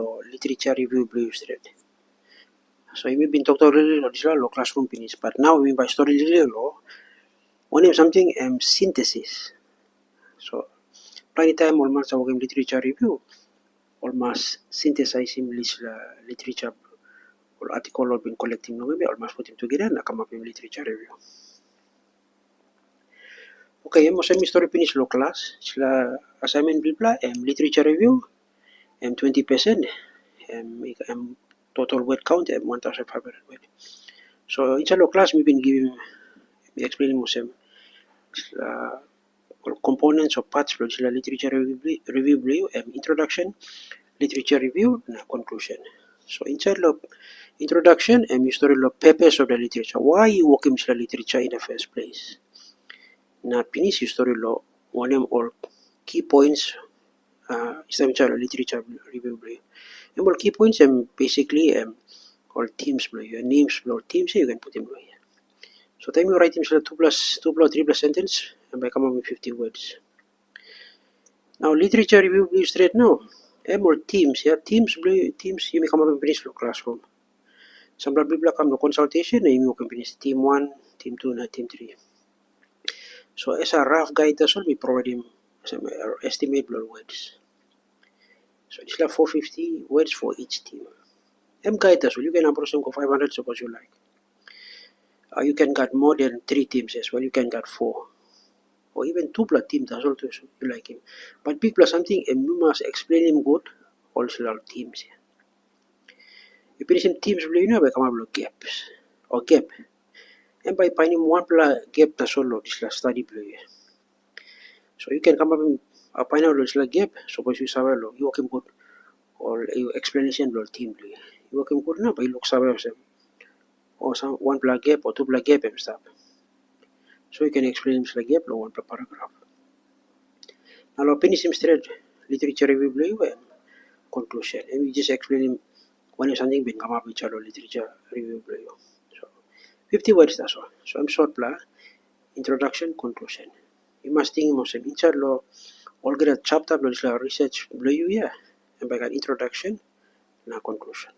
lo literature review blue straight. So you may be talk lo classroom finish, but now we by story lo one something synthesis. So by the time almost sa game literature review, almost synthesizing literature or article or been collecting no maybe almost put them together na come up in literature review. Okay, mo semi story finish lo class. Sila assignment bibla literature review 20%. Total word count 1,500 word. So inside the class we've been giving me explaining mo some components or parts from the literature review introduction, literature review, and conclusion. So inside the introduction you study the purpose of the literature. Why you work in the literature in the first place? Now finish you study the one of all key points inside the literature review. And all key points basically all themes, your names or themes you can put them here. So time you write in 2 plus 3 plus sentence and I come up with 50 words. Now literature review blue straight now. More themes, yeah, themes you may come up with finish the classroom. Some blah come to consultation and you can finish team 1, team 2, and team 3. So as a rough guide that's all we provide him some estimate words. So it's like 450 words for each team. Guide that's all you can approach them 500 suppose you like. You can get more than 3 teams as well. You can get 4 or even 2 plus teams as well. You like him, but big plus something you must explain him good. Also, all teams. You finish him teams, you know, by come up with gaps or gap, and by finding 1 plus gap that's all this last study play. So you can come up with a find out this gap. Suppose you survey you work him good or you explanation of team play. You work him good now, but you look survey or some 1 plus gap or 2 plus gap and stuff. So you can explain him gap or 1 plus paragraph. Now I'll finish him straight literature review and conclusion. And we just explain him when something been come up with literature review. So 50 words that's all. So I'm short plan introduction, conclusion. You must think most of inside law all get a chapter research blue here and by introduction and conclusion.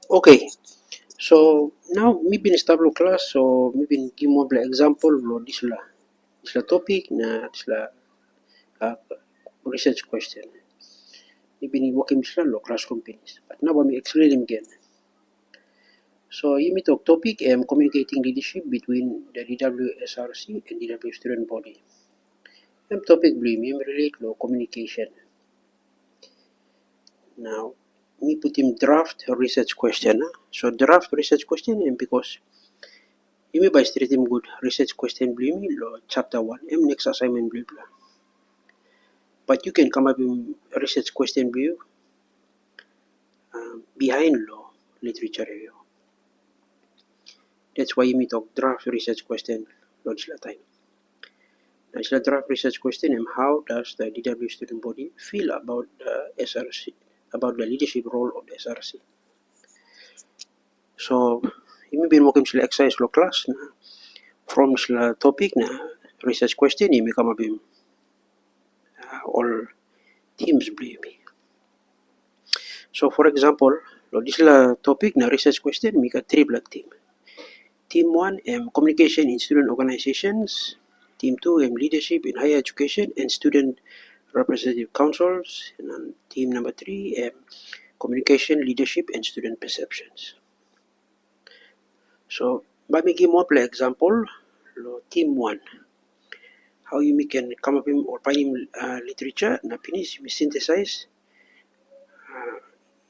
Okay, so now me been stable class, so me been give more example of this la topic na this la research question. Me been working this la classroom finish, but now me explain them again. So you talk topic communicating leadership between the DWSRC and DW student body. Topic blue me relate to communication. Now me put him draft research question. So draft research question and because you may by straight him good research question blue me lo chapter 1 next assignment blue blah. But you can come up with research question blue behind law literature review. That's why you may talk draft research question launch la time. Now it's a draft research question and how does the DW student body feel about the SRC, about the leadership role of the SRC. So you may be working with exercise law class na from the topic na research question you may come up with all teams maybe. So for example, this is topic na research question make a 3 block team. Team 1 communication in student organizations. Team 2 leadership in higher education and student representative councils. And team number 3 communication, leadership, and student perceptions. So by making more play example, team 1, how you can come up with or find literature na finish you synthesize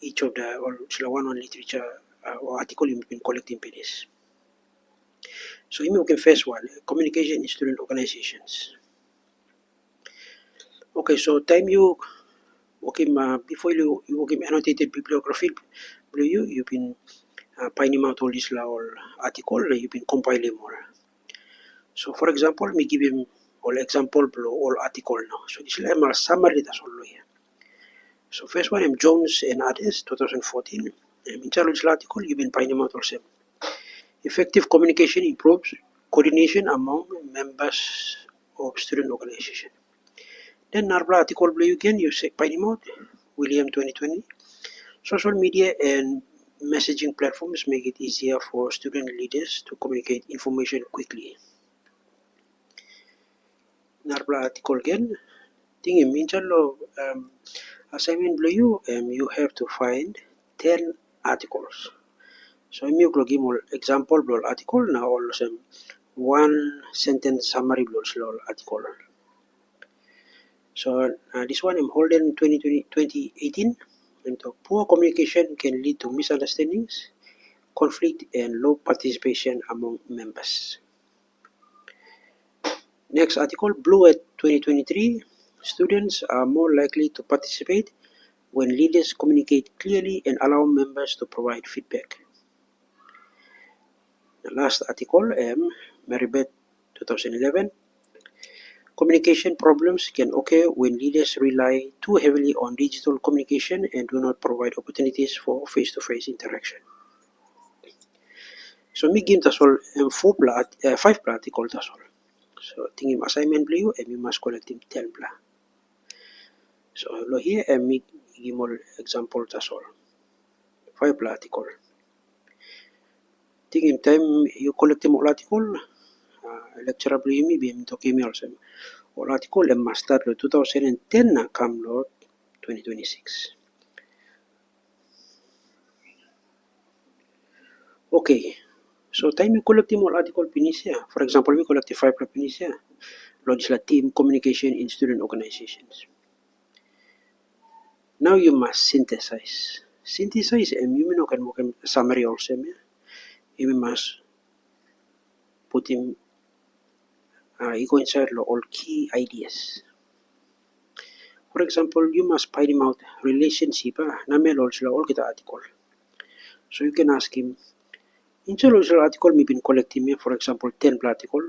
each of the or one literature or article you been collecting finish. So you can first one communication in student organizations. Okay, so time you before you annotated bibliography you've been finding out all this all article you've been compiling more. So for example, me give him all example all article now. So this is a summary that's all here. So first one Jones and others 2014. In charge article you've been finding out also. Effective communication improves coordination among members of student organization. Then narbla article blue again, you say find him out. William 2020. Social media and messaging platforms make it easier for student leaders to communicate information quickly. Narbla article again. Thing in Minchalo assignment blue you have to find 10 articles. So I'm going to give you example blow article now also one sentence summary blow article. So this one I'm holding 2018 and poor communication can lead to misunderstandings, conflict and low participation among members. Next article, Blue at 2023, students are more likely to participate when leaders communicate clearly and allow members to provide feedback. The last article, Maribeth 2011, communication problems can occur when leaders rely too heavily on digital communication and do not provide opportunities for face-to-face interaction. So me give tasol five article tasol. So tingin assignment blue and we must collect him 10 bla. So lo here and me give more example tasol. Five article. Tingin time you collect him all article. Lecturer blue me be to kimi also. All article and master lo 2010 na come lo 2026. Okay. So time you collect him all article pinisia. For example, we collect 5 pinisia. Team communication in student organizations. Now you must synthesize. Synthesize you can summary also. You must put him you go inside all key ideas. For example, you must find him out relationship namel also all kita article. So you can ask him inside also article me been collecting for example 10 article.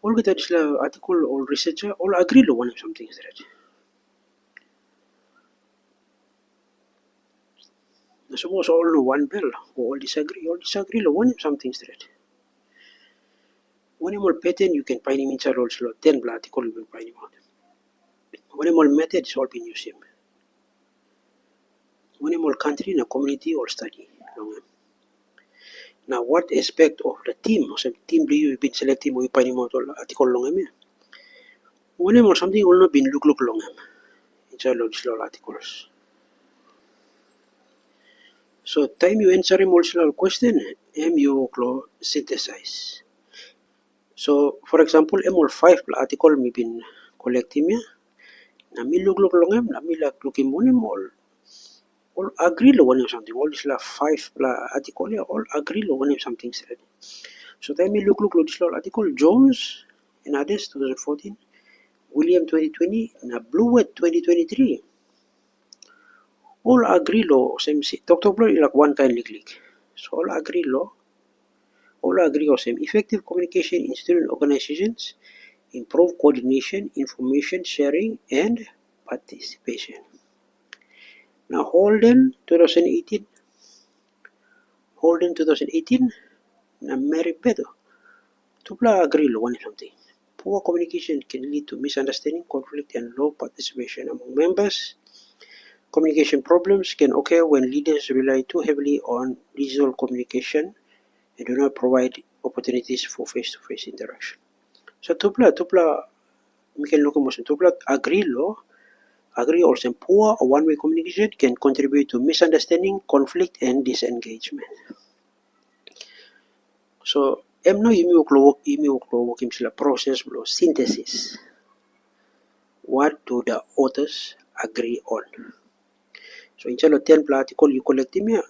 All kita article all researcher all agree lo one something is right. Suppose all know one bell, all disagree lo one something straight. One more pattern you can find him inside also 10 article you will find him out. One more method is all been used him. One more country in a community or study. Now what aspect of the team, or some team do you been selecting we find him out all article long me? One more something will not been look long inside all articles. So time you answer him also question, you synthesize. So for example, all 5 article me been collecting me. Na me look long na me like looking one all agree lo one something. All this 5 article all agree lo one something said. So then me look this article Jones and others 2014, William 2020, na Blue 2023. All agree lo same Dr. Blue like one kind click. So all agree or same effective communication in student organizations, improve coordination, information sharing and participation. Now Holden 2018 na Mary Pedro. Tupla agree lo one something. Poor communication can lead to misunderstanding, conflict, and low participation among members. Communication problems can occur when leaders rely too heavily on digital communication and do not provide opportunities for face-to-face interaction. So tupla we can look at tupla agree also poor or one-way communication can contribute to misunderstanding, conflict, and disengagement. So no work process synthesis. What do the authors agree on? So in the 10 article you collect them,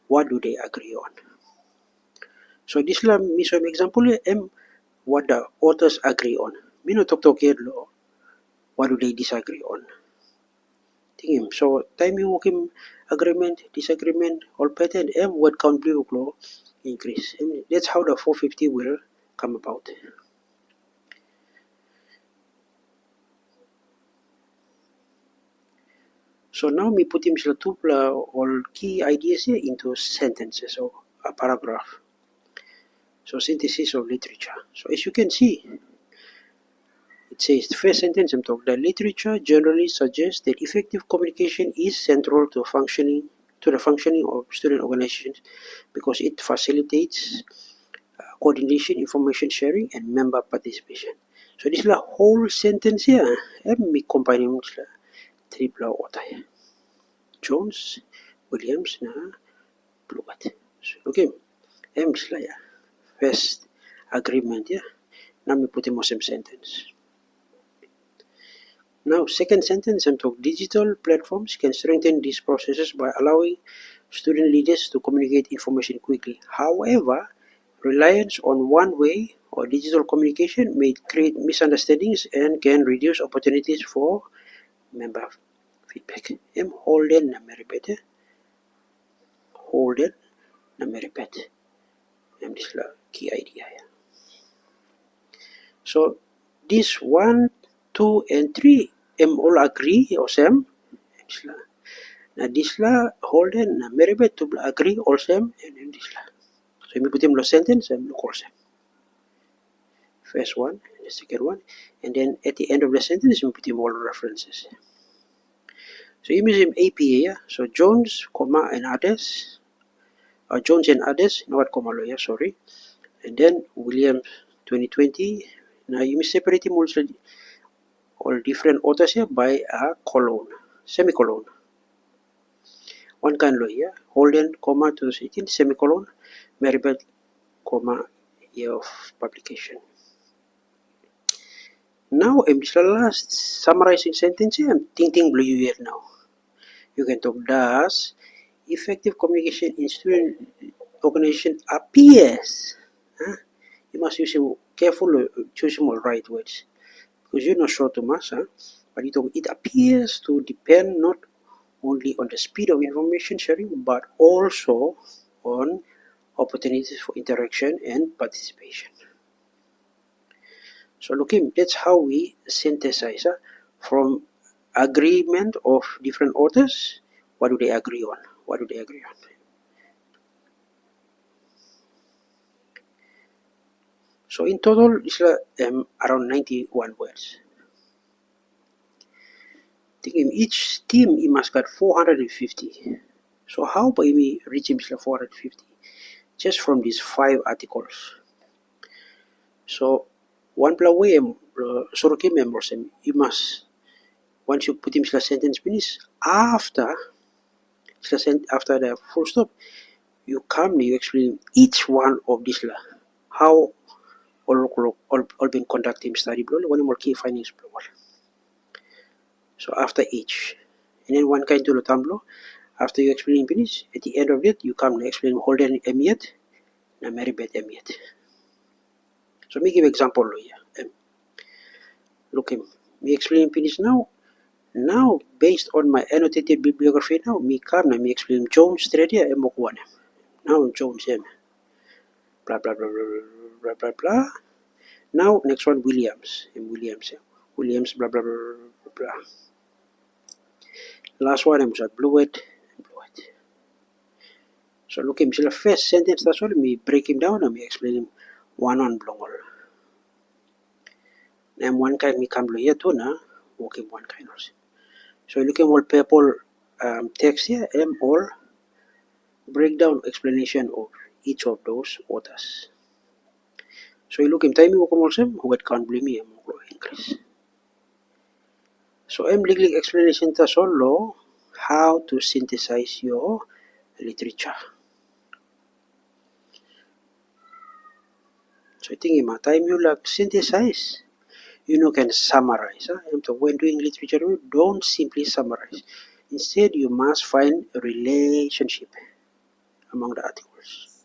what do they agree on? So this is some example what the authors agree on. Me no talk here what do they disagree on? So time you work agreement, disagreement, all pattern what count blue increase. That's how the 450 will come about. So now we put him all key ideas here into sentences or a paragraph. So synthesis of literature. So as you can see, It says the first sentence the literature generally suggests that effective communication is central to the functioning of student organizations because it facilitates coordination, information sharing, and member participation. So this is the whole sentence here. Me combining three author Jones, Williams, na Bluet. So okay, first agreement, yeah. Now me put in same sentence. Now, second sentence, digital platforms can strengthen these processes by allowing student leaders to communicate information quickly. However, reliance on one-way or digital communication may create misunderstandings and can reduce opportunities for member feedback. Holden na repeat. Holden na repeat. This is the key idea. So, this 1, 2, and 3, all agree or same. Now this la Holden na Meribet to agree all same and then this la. So we put him the sentence and look all same. First one, the second one, and then at the end of the sentence we put him all references. So you use him APA, yeah? So Jones, comma and others, Jones and others, not comma lawyer, sorry, and then Williams 2020. Now you must separate him also all different authors here by a colon, semicolon. One kind lawyer, Holden, comma 2018, semicolon, Maribel, comma, year of publication. Now, I'm just last summarizing sentence here. I'm thinking blue here now. You can talk does effective communication in student organization appears. Huh? You must use careful choosing all right words because you're not sure too much. Huh? But it appears to depend not only on the speed of information sharing but also on opportunities for interaction and participation. So looking, that's how we synthesize from agreement of different authors. What do they agree on? What do they agree on? So in total, it's around 91 words. In each team, he must get 450. So how by me reaching 450? Just from these 5 articles. So one plus way, Soroki members, you must, once you put him sentence finish, after the full stop, you explain each one of these how all been conducted study below, one more key findings below. So after each, and then one kind to below, after you explain finish, at the end of it, you come to explain Holden Emiet, na Maribet Emiet. So me give example here. Look him. Me explain finish now. Now, based on my annotated bibliography now, me come na me explain Jones Tradia and Mokwane. Now Jones blah blah blah blah blah blah blah. Now next one Williams Williams blah blah blah blah blah. Last one I'm at Bluet. So look him the first sentence that's all me break him down and me explain him one on blongol. And one kind me come here too na walk him one kind also. So look him all purple text here all breakdown explanation of each of those authors. So you look in time you come also what can't blame me increase. So I'm legally explanation to solo how to synthesize your literature. So I think in my time you like synthesize, you can summarize. And so when doing literature review, don't simply summarize. Instead, you must find a relationship among the articles.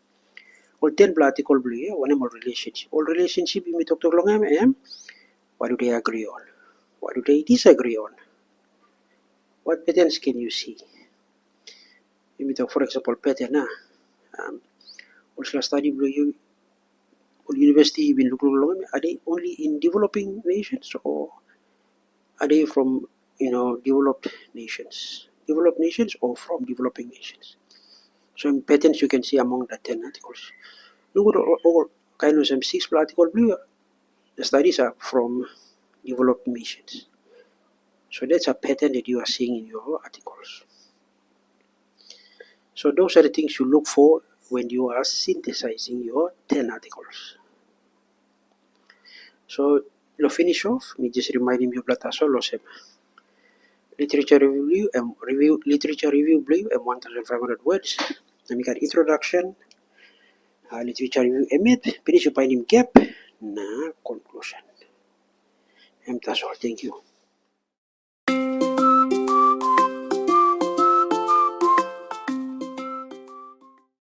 All 10 article one more relationship. All relationship you may talk to long what do they agree on? What do they disagree on? What patterns can you see? You may talk, for example, pattern. Also study blue university been looking are they only in developing nations or are they from developed nations or from developing nations? So in patterns you can see among the 10 articles. Look at all kind of some 6 articles blue. The studies are from developed missions. So that's a pattern that you are seeing in your articles. So those are the things you look for when you are synthesizing your 10 articles. So to finish off, me just remind him you plataso lo sem. Literature review blue and 1,500 words. Then we got introduction, literature review emit, finish you find him gap, na conclusion. And that's all. Thank you.